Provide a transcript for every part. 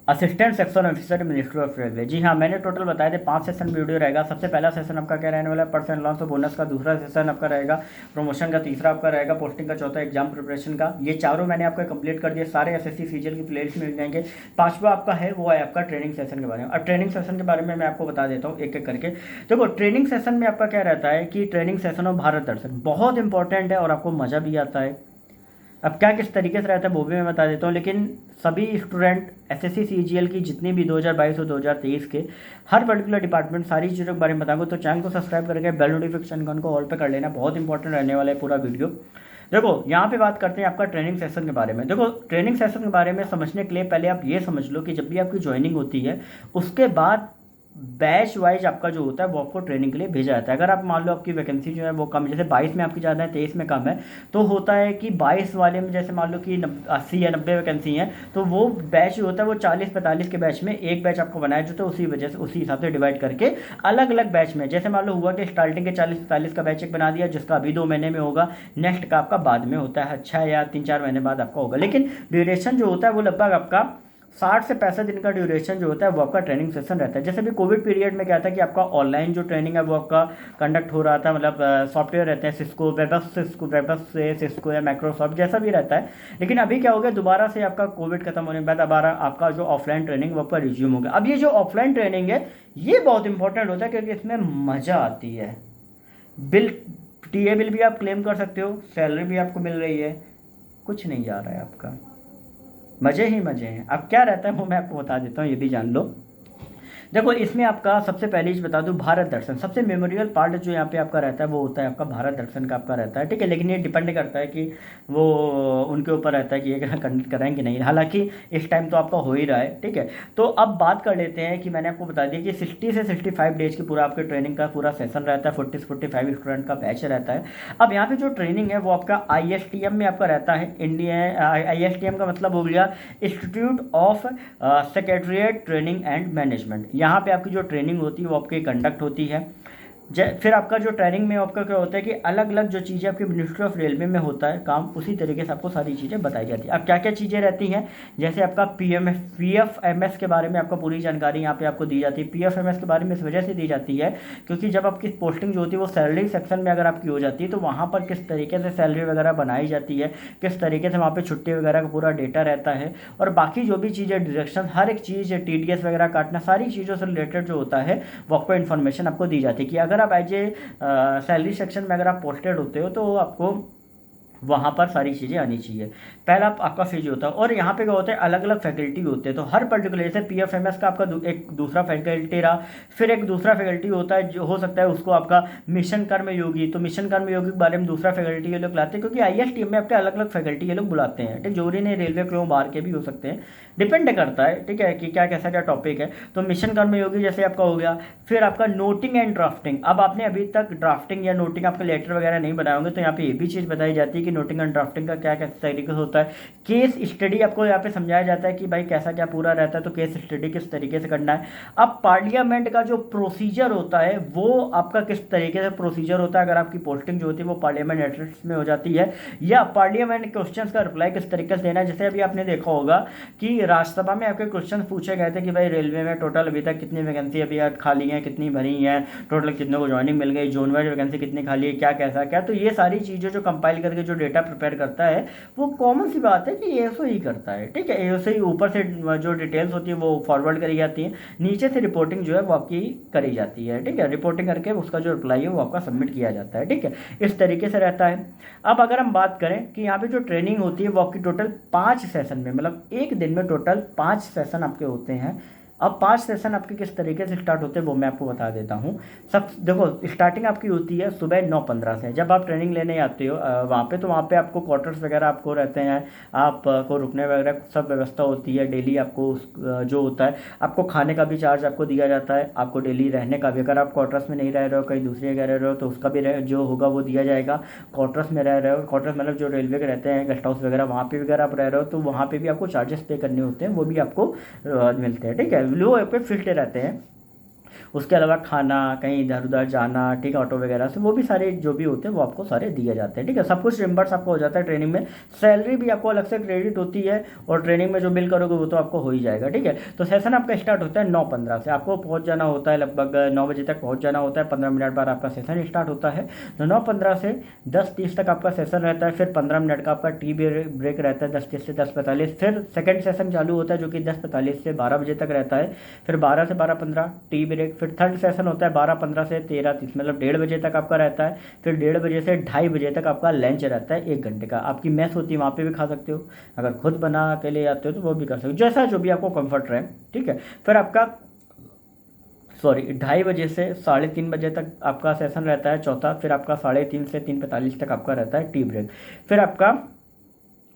Assistant section officer ministry of railway. जी हाँ, मैंने टोटल बताया थे 5 सेशन वीडियो रहेगा। सबसे पहला सेशन आपका क्या रहने वाला है, पर्सन लॉन्च और बोनस का। दूसरा सेशन आपका रहेगा प्रमोशन का। तीसरा आपका रहेगा पोस्टिंग का। चौथा एग्जाम प्रिपरेशन का। ये चारों मैंने आपका कंप्लीट कर दिया, सारे एसएससी सीजीएल की प्लेलिस्ट मिल जाएंगे। पांचवा आपका है वो है आपका ट्रेनिंग सेशन के बारे में। अब ट्रेनिंग सेशन के बारे में मैं आपको बता देता हूँ एक एक करके। देखो, ट्रेनिंग सेशन में आपका क्या रहता है कि ट्रेनिंग सेशन ऑफ भारत दर्शन बहुत इंपॉर्टेंट है और आपको मजा भी आता है। अब क्या किस तरीके से रहता है वो भी मैं बता देता हूँ, लेकिन सभी स्टूडेंट एसएससी सीजीएल की जितनी भी 2022 और 2023 के हर पर्टिकुलर डिपार्टमेंट सारी चीज़ों के बारे में बताऊंगा। तो चैनल को सब्सक्राइब करके बेल नोटिफिकेशन आइकन को ऑल पे कर लेना, बहुत इंपॉर्टेंट रहने वाला है पूरा वीडियो। देखो, यहाँ पे बात करते हैं आपका ट्रेनिंग सेशन के बारे में। देखो, ट्रेनिंग सेशन के बारे में समझने के लिए पहले आप ये समझ लो कि जब भी आपकी ज्वाइनिंग होती है उसके बाद बैच वाइज आपका जो होता है वो आपको ट्रेनिंग के लिए भेजा जाता है। अगर आप मान लो आपकी वैकेंसी जो है वो कम, जैसे 22 में आपकी ज़्यादा है 23 में कम है, तो होता है कि 22 वाले में जैसे मान लो कि 80 या 90 वैकेंसी हैं, तो वो बैच जो होता है वो 40-45 के बैच में एक बैच आपको बनाया जाता है। उसी वजह से उसी हिसाब से डिवाइड करके अलग अलग बैच में, जैसे मान लो हुआ कि स्टार्टिंग के 40-45 का बैच एक बना दिया जिसका अभी 2 महीने में होगा, नेक्स्ट का आपका बाद में होता है, अच्छा या 3-4 महीने बाद आपका होगा। लेकिन ड्यूरेशन जो होता है वो लगभग आपका 60 से 65 दिन का ड्यूरेशन जो होता है वो आपका ट्रेनिंग सेशन रहता है। जैसे भी कोविड पीरियड में क्या था कि आपका ऑनलाइन जो ट्रेनिंग है वो आपका कंडक्ट हो रहा था, मतलब सॉफ्टवेयर रहते हैं सिस्को वेबस से सिस्को या माइक्रोसॉफ्ट जैसा भी रहता है। लेकिन अभी क्या हो गया, दोबारा से आपका कोविड खत्म होने के बाद अब आपका जो ऑफलाइन ट्रेनिंग वो आपका रिज्यूम हो गया। अब ये जो ऑफलाइन ट्रेनिंग है ये बहुत इंपॉर्टेंट होता है क्योंकि इसमें मज़ा आती है। बिल टीए बिल भी आप क्लेम कर सकते हो, सैलरी भी आपको मिल रही है, कुछ नहीं जा रहा है आपका, मज़े ही मज़े हैं। अब क्या रहता है वो मैं आपको बता देता हूँ, ये भी जान लो। देखो, इसमें आपका सबसे पहले चीज़ बता दूं, भारत दर्शन सबसे मेमोरियल पार्ट जो यहाँ पे आपका रहता है वो होता है आपका भारत दर्शन का आपका रहता है, ठीक है। लेकिन ये डिपेंड करता है कि वो उनके ऊपर रहता है कि ये कंडक्ट कराएं कि नहीं। हालांकि इस टाइम तो आपका हो ही रहा है, ठीक है। तो अब बात कर लेते हैं कि मैंने आपको बता दिया कि 60 से 65 डेज की पूरा आपके ट्रेनिंग का पूरा सेशन रहता है, 40 से 45 स्टूडेंट का बैच रहता है। अब यहाँ पे जो ट्रेनिंग है वो आपका ISTM में आपका रहता है। इंडिया ISTM का मतलब हो गया institute of secretariat training and management. यहाँ पे आपकी जो ट्रेनिंग होती है वो आपकी कंडक्ट होती है। फिर आपका जो ट्रेनिंग में आपका क्या होता है कि अलग अलग जो चीज़ें आपकी मिनिस्ट्री ऑफ रेलवे में होता है काम, उसी तरीके से आपको सारी चीज़ें बताई जाती है। अब क्या क्या चीज़ें रहती हैं, जैसे आपका PFMS के बारे में आपको पूरी जानकारी यहाँ पे आपको दी जाती है। PFMS के बारे में इस वजह से दी जाती है क्योंकि जब आपकी पोस्टिंग जो होती है वो सैलरी सेक्शन में अगर आपकी हो जाती है तो वहाँ पर किस तरीके से सैलरी वगैरह बनाई जाती है, किस तरीके से वहाँ पर छुट्टी वगैरह का पूरा डेटा रहता है, और बाकी जो भी चीज़ें डिडक्शन हर एक चीज़ TDS वगैरह काटना, सारी चीज़ों से रिलेटेड जो होता है वो आपको इन्फॉर्मेशन आपको दी जाती है कि अगर आप एज ए सैलरी सेक्शन में अगर आप पोस्टेड होते हो तो आपको वहाँ पर सारी चीज़ें आनी चाहिए। पहला आपका फीज होता है, और यहाँ पे क्या होता है अलग अलग फैकल्टी होते हैं। तो हर पर्टिकुलर जैसे PFMS का आपका एक दूसरा फैकल्टी रहा, फिर एक दूसरा फैकल्टी होता है जो हो सकता है उसको आपका मिशन कर्मयोगी, तो मिशन कर्मयोगी के बारे में दूसरा फैकल्टी ये लोग लाते हैं क्योंकि ISTM में आपके अलग अलग फैकल्टी ये लोग बुलाते हैं, ठीक। जरूरी नहीं रेलवे के लोग बाहर के भी हो सकते हैं, डिपेंड करता है, ठीक है, कि क्या कैसा क्या टॉपिक है। तो मिशन कर्मयोगी जैसे आपका हो गया। फिर आपका नोटिंग एंड ड्राफ्टिंग, अब आपने अभी तक ड्राफ्टिंग या नोटिंग आपके लेटर वगैरह नहीं बनाए होंगे तो यहाँ पे ये भी चीज़ बताई जाती है कि नोटिंग एंड ड्राफ्टिंग का क्या क्या तरीके से होता है। केस स्टडी आपको यहाँ पे समझाया जाता है कि भाई कैसा क्या पूरा रहता है, तो केस स्टडी किस तरीके से करना है। अब पार्लियामेंट का जो प्रोसीजर होता है वो आपका किस तरीके से प्रोसीजर होता है अगर आपकी पोस्टिंग जो होती है वो पार्लियामेंट एड्रेस में हो जाती है, या पार्लियामेंट क्वेश्चंस का रिप्लाई किस तरीके से देना है। जैसे अभी आपने देखा होगा कि राज्यसभा में आपके क्वेश्चन पूछे गए थे कि भाई रेलवे में टोटल अभी तक कितनी वैकेंसी अभी खाली है, कितनी भरी है, टोटल कितने को ज्वाइनिंग मिल गई, जोन वाइज वैकेंसी कितनी खाली है, क्या कैसा क्या। तो ये सारी चीज़ें जो कंपाइल करके जो डेटा प्रिपेयर करता है वो कॉमन सी बात है कि एएसओ ही करता है, ठीक है। एएसओ ही ऊपर से जो डिटेल्स होती है वो फॉरवर्ड करी जाती है, नीचे से रिपोर्टिंग जो है वो आपकी करी जाती है, ठीक है। रिपोर्टिंग करके उसका जो रिप्लाई है वो आपका सबमिट किया जाता है, ठीक है। इस तरीके से रहता है। अब अगर हम बात करें कि यहाँ पे जो ट्रेनिंग होती है वो आपकी टोटल 5 सेशन में, मतलब एक दिन में टोटल 5 सेशन आपके होते हैं। अब 5 सेशन आपके किस तरीके से स्टार्ट होते हैं वो मैं आपको बता देता हूँ। सब देखो, स्टार्टिंग आपकी होती है सुबह 9:15 से। जब आप ट्रेनिंग लेने आते हो वहाँ पे, तो वहाँ पे आपको क्वार्टर्स वगैरह आपको रहते हैं, आपको रुकने वगैरह सब व्यवस्था होती है। डेली आपको जो होता है आपको खाने का भी चार्ज आपको दिया जाता है, आपको डेली रहने का भी, अगर आप क्वार्टर्स में नहीं रह रहे हो कहीं दूसरी जगह रह रहे हो तो उसका भी जो होगा वो दिया जाएगा। क्वार्टर्स में रह रहे हो, क्वार्टर्स मतलब जो रेलवे के रहते हैं गेस्ट हाउस वगैरह, वहाँ पे भी अगर आप रह रहे हो तो वहाँ पे भी आपको चार्जेस पे करने होते हैं, वो भी आपको मिलते हैं, ठीक है। लो पे फिल्टर रहते हैं। उसके अलावा खाना, कहीं इधर उधर जाना, ठीक है, ऑटो वगैरह से, वो भी सारे जो भी होते हैं वो आपको सारे दिए जाते हैं, ठीक है। सब कुछ रिम्बर्स आपको हो जाता है ट्रेनिंग में। सैलरी भी आपको अलग से क्रेडिट होती है, और ट्रेनिंग में जो बिल करोगे वो तो आपको हो ही जाएगा, ठीक है। तो सेशन आपका स्टार्ट होता है 9:15 से। आपको पहुंच जाना होता है, लगभग 9 बजे तक पहुंच जाना होता है, 15 मिनट बाद आपका सेशन स्टार्ट होता है। तो 9:15 से 10:30 तक आपका सेशन रहता है। फिर 15 मिनट का आपका टी ब्रेक रहता है, 10:30 से 10:45। फिर सेकंड सेशन चालू होता है जो कि 10:45 से 12 बजे तक रहता है। फिर 12 से 12:15 टी ब्रेक। फिर थर्ड सेशन होता है 12:15 से 13:30, मतलब 1:30 बजे तक आपका रहता है। फिर 1:30 बजे से 2:30 बजे तक आपका लंच रहता है 1 घंटे का। आपकी मेस होती है, वहाँ पे भी खा सकते हो। अगर खुद बना के ले आते हो तो वो भी कर सकते हो, जैसा जो भी आपको कंफर्ट रहे, ठीक है। फिर आपका 2:30 बजे से 3:30 बजे तक आपका सेशन रहता है चौथा। फिर आपका 3:30 से 3:45 तक आपका रहता है टी ब्रेक। फिर आपका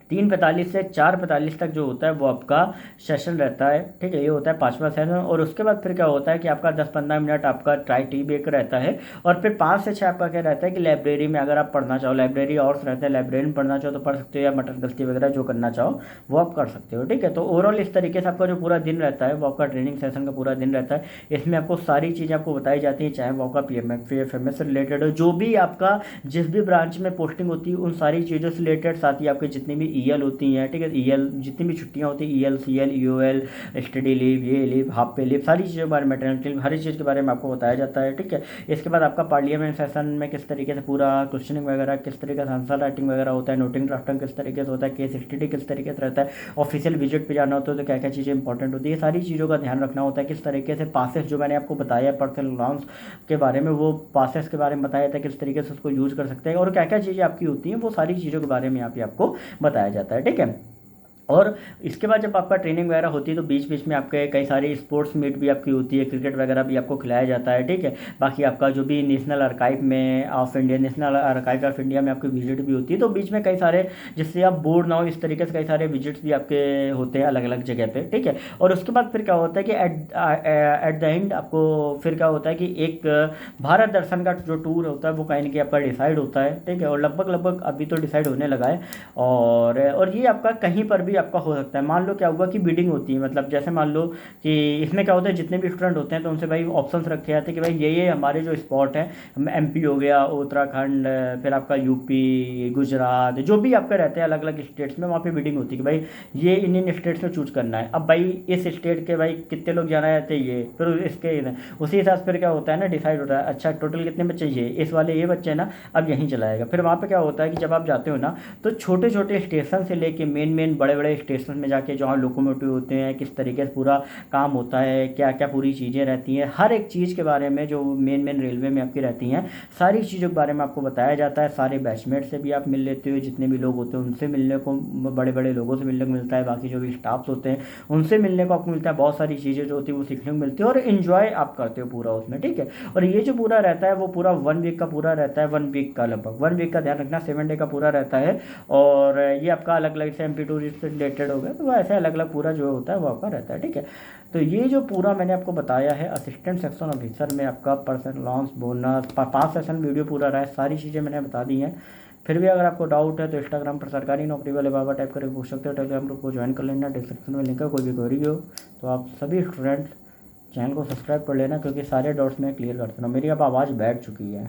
3:45 से 4:45 तक जो होता है वो आपका सेशन रहता है, ठीक है। ये होता है पांचवा सेशन। और उसके बाद फिर क्या होता है कि आपका 10-15 मिनट आपका टी ब्रेक रहता है। और फिर 5 से 6 आपका क्या रहता है कि लाइब्रेरी में अगर आप पढ़ना चाहो, लाइब्रेरी आवर्स रहते हैं, लाइब्रेरी में पढ़ना चाहो तो पढ़ सकते हो, या मटर गश्ती वगैरह जो करना चाहो वो आप कर सकते हो, ठीक है। तो ओवरऑल इस तरीके से आपका जो पूरा दिन रहता है वो आपका ट्रेनिंग सेशन का पूरा दिन रहता है। इसमें आपको सारी चीज़ें आपको बताई जाती हैं, चाहे वो आपका PMF से रिलेटेड हो, जो भी आपका जिस भी ब्रांच में पोस्टिंग होती है उन सारी चीज़ों से रिलेटेड, साथ ही आपकी जितनी भी EL होती हैं, ठीक है, EL जितनी भी छुट्टियां होती हैं, EL CL EOL, study leave, ये लीव, हाफ पे लीव, सारी चीज़ों के बारे में, मैटरनिटी लीव, हर चीज़ के बारे में आपको बताया जाता है, ठीक है। इसके बाद आपका पार्लियामेंट सेशन में किस तरीके से पूरा क्वेश्चनिंग वगैरह, किस तरीके से आंसर राइटिंग वगैरह होता है, नोटिंग ड्राफ्टिंग किस तरीके से होता है, केस स्टडी किस तरीके से रहता है, ऑफिशियल विजिट पे जाना होता है तो क्या क्या चीज़ें इंपॉर्टेंट होती है, सारी चीज़ों का ध्यान रखना होता है। किस तरीके से पासेस जो मैंने आपको बताया पर्सनल लॉन्स के बारे में, वो पासेस के बारे में बताया था, किस तरीके से उसको यूज़ कर सकते हैं, और क्या क्या चीज़ें आपकी होती हैं, वो सारी चीज़ों के बारे में यहाँ पे आपको बताया जाता है, ठीक है। और इसके बाद जब आपका ट्रेनिंग वगैरह होती है तो बीच बीच में आपके कई सारी स्पोर्ट्स मीट भी आपकी होती है, क्रिकेट वगैरह भी आपको खिलाया जाता है, ठीक है। बाकी आपका जो भी नेशनल आर्काइव में of India, national archive of India में आपकी विजिट भी होती है, तो बीच में कई सारे, जिससे आप बोर ना हो इस तरीके से, कई सारे विजिट्स भी आपके होते हैं अलग अलग जगह पे, ठीक है। और उसके बाद फिर क्या होता है कि एट द एंड आपको फिर क्या होता है कि एक भारत दर्शन का जो टूर होता है वो कहीं ना कहीं आपका डिसाइड होता है, ठीक है। और लगभग लगभग अभी तो डिसाइड होने लगा है। और ये आपका कहीं पर भी आपका हो सकता है। मान लो क्या हुआ कि बिडिंग होती है, मतलब जैसे मान लो कि इसमें क्या होता है, जितने भी स्टूडेंट होते हैं तो उनसे भाई ऑप्शंस रखे जाते हैं कि भाई ये हमारे जो स्पॉट हैं, MP हो गया, उत्तराखंड, फिर आपका UP, गुजरात, जो भी आपके रहते हैं अलग अलग स्टेट्स में, वहाँ पे बिडिंग होती है कि भाई ये इन स्टेट्स में चूज करना है। अब भाई इस स्टेट के भाई कितने लोग जाना चाहते हैं, ये फिर इसके उसी हिसाब से फिर क्या होता है ना, डिसाइड होता है, अच्छा टोटल कितने बच्चे, ये इस वाले ये बच्चे ना अब यहीं चलाएगा। फिर वहाँ पे क्या होता है कि जब आप जाते हो ना तो छोटे छोटे स्टेशन से लेके मेन बड़े बड़े स्टेशन में जाके जहाँ लोकोमोटिव होते हैं, किस तरीके से पूरा काम होता है, क्या क्या पूरी चीज़ें रहती हैं, हर एक चीज़ के बारे में जो मेन रेलवे में आपकी रहती हैं, सारी चीज़ों के बारे में आपको बताया जाता है। सारे बैचमेट से भी आप मिल लेते हो, जितने भी लोग होते हैं उनसे मिलने को, बड़े बड़े लोगों से मिलने को मिलता है, बाकी जो भी स्टाफ्स होते हैं उनसे मिलने को आपको मिलता है। बहुत सारी चीज़ें जो होती है वो सीखने को मिलती है, और इन्जॉय आप करते हो पूरा उसमें, ठीक है। और ये जो पूरा रहता है वो पूरा 1 वीक का पूरा रहता है, 1 वीक का, लगभग 1 वीक का, ध्यान रखना 7 डे का पूरा रहता है। और ये आपका अलग अलग से MP टूरिस्ट से रिलेटेड हो गया, तो वो ऐसे अलग अलग पूरा जो होता है वो आपका रहता है, ठीक है। तो ये जो पूरा मैंने आपको बताया है असिस्टेंट सेक्शन ऑफिसर में आपका personal loans, bonus, 5 session video पूरा रहा है, सारी चीज़ें मैंने बता दी हैं। फिर भी अगर आपको डाउट है तो इंस्टाग्राम पर सरकारी नौकरी वाले बाबा टाइप करके पूछ सकते हो, टेलीग्राम ग्रुप को ज्वाइन कर लेना, डिस्क्रिप्शन में लिंक है, कोई भी क्वेरी हो तो आप सभी स्टूडेंट चैनल को सब्सक्राइब कर लेना, क्योंकि सारे डाउट्स मैं क्लियर करता हूँ। मेरी अब आवाज़ बैठ चुकी है।